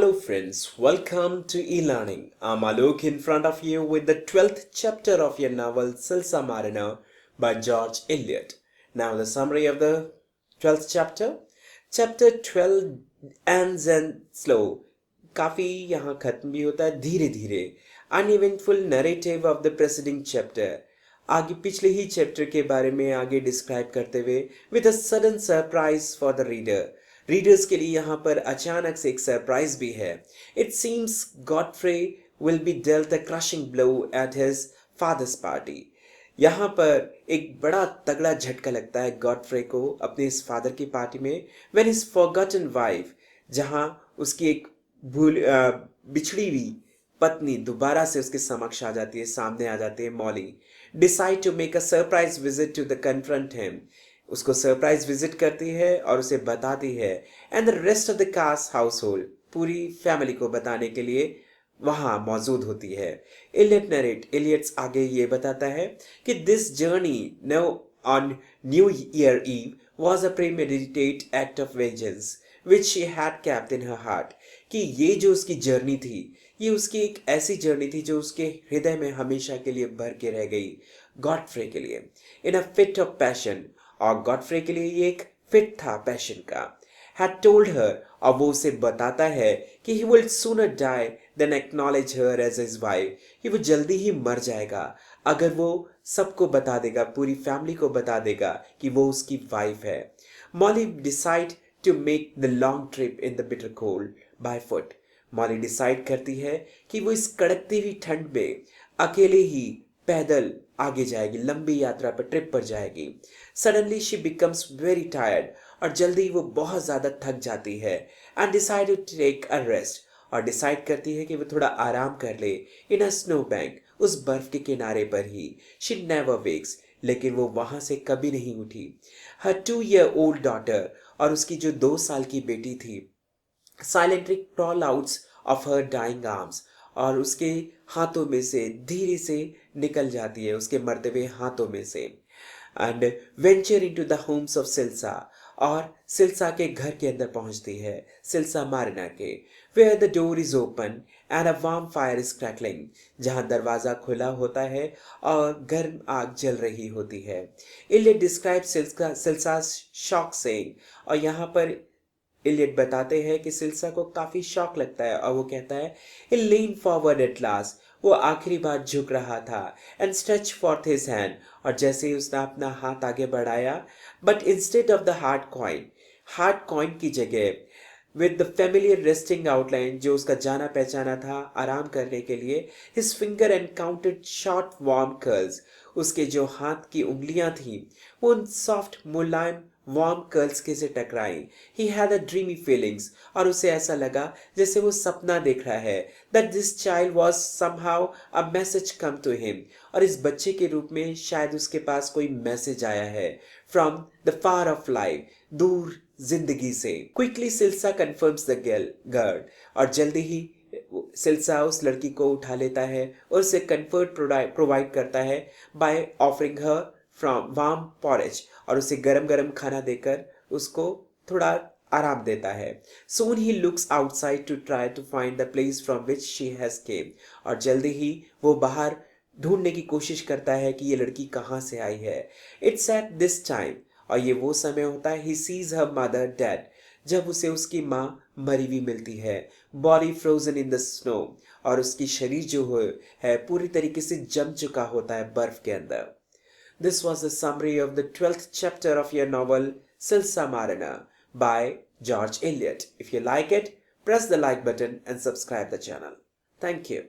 Hello friends, welcome to e-learning. I'm Alok in front of you with the 12th chapter of your novel Silsa Mariner by George Eliot. Now the summary of the 12th chapter. Chapter 12 ends and slow. काफी यहाँ खत्म भी होता है धीरे धीरे. Uneventful narrative of the preceding chapter. आगे पिछले ही चैप्टर के बारे में आगे डिस्क्राइब करते हुए with a sudden surprise for the reader. Readers के लिए यहाँ पर अचानक से एक सरप्राइज भी है. It seems Godfrey will be dealt a crushing blow at his father's party. यहाँ पर एक बड़ा तगड़ा झटका लगता है गॉडफ्रे को अपने इस फादर की पार्टी में व्हेन हिज फॉरगॉटन वाइफ, जहाँ उसकी एक बिछड़ी हुई पत्नी दोबारा से उसके समक्ष आ जाती है, सामने आ जाती है. Molly decide to make a surprise visit to the confront him. उसको सरप्राइज विजिट करती है और उसे बताती है. And the rest of the cast household, पूरी फैमिली को बताने के लिए वहां मौजूद होती है. इलियट्स आगे ये बताता है कि this journey no on New Year Eve was a premeditate act of vengeance which she had kept in her heart. कि ये जो उसकी जर्नी थी, ये उसकी एक ऐसी जर्नी थी जो उसके हृदय में हमेशा के लिए भर के रह गई गॉडफ्रे के लिए. इन अ फिट ऑफ पैशन, और गॉडफ्रे के लिए ये एक फिट था पैशन का. हैड टोल्ड हर, और वो उसे बताता है कि he will sooner die than acknowledge her as his wife. कि वो जल्दी ही मर जाएगा अगर वो सबको बता देगा, पूरी फैमिली को बता देगा कि वो उसकी वाइफ है. Molly decide to make the long trip in the bitter cold by foot. Molly decide करती है कि वो इस कड़कती हुई ठंड में अकेले ही पैदल आगे जाएगी, लंबी यात्रा पर, ट्रिप पर जाएगी. Suddenly she becomes very tired, और जल्दी वो बहुत ज्यादा थक जाती है. And decide to take a rest, और डिसाइड करती है कि वो थोड़ा आराम कर ले इन अ स्नो बैंक, उस बर्फ के किनारे पर ही. शी नेवर वेक्स, लेकिन वो वहां से कभी नहीं उठी. हर 2 year old डॉटर, और उसकी जो 2 साल की बेटी थी, silently crawl outs of her dying arms, और उसके हाथों में से धीरे से निकल जाती है, उसके मरते हुए हाथों में से. And venture into the homes of Silsa, और सिल्सा के घर के अंदर पहुंचती है, सिल्सा मारिना के. Where the door is open and a warm fire is crackling, जहां दरवाजा खुला होता है और गर्म आग जल रही होती है. इलियट डिस्क्राइब सिल्सा शॉक सेइंग, और यहाँ पर इलियट बताते हैं कि सिल्सा को काफी शॉक लगता है, और वो कहता है he leaned forward at last, वो आखिरी बार झुक रहा था. And stretch forth his hand, और जैसे ही उसने अपना हाथ आगे बढ़ाया, but instead of the hard coin की जगह with the familiar resting outline, जो उसका जाना पहचाना था आराम करने के लिए, his finger encountered short warm curls, उसके जो हाथ की उंगलियां थी वो उन सॉफ्ट मुलायम वार्म कर्ल्स के से टकराई. He had a dreamy feelings, और उसे ऐसा लगा जैसे वो सपना देख रहा है. That this child was somehow a message come to him, और इस बच्चे के रूप में शायद उसके पास कोई मैसेज आया है from the far of life, दूर जिंदगी से. क्विकली सिल्सा कन्फर्म्स द गर्ल, और जल्दी ही सिल्सा उस लड़की को उठा लेता है और उसे कंफर्ट प्रोवाइड करता है by offering her from warm porridge, और उसे गरम गरम खाना देकर उसको थोड़ा आराम देता है. सून ही looks outside to try to find the place from which she has came, और जल्दी ही वो बाहर ढूंढने की कोशिश करता है कि ये लड़की कहाँ से आई है. इट्स एट दिस टाइम, और ये वो समय होता है, he sees her mother dead, जब उसे उसकी माँ मरी हुई मिलती है, body frozen in the snow, और उसकी शरीर जो है पूरी तरीके से जम चुका होता है बर्फ के अंदर. This was the summary of the 12th chapter of your novel Silsa Marina by George Eliot. If you like it, press the like button and subscribe the channel. Thank you.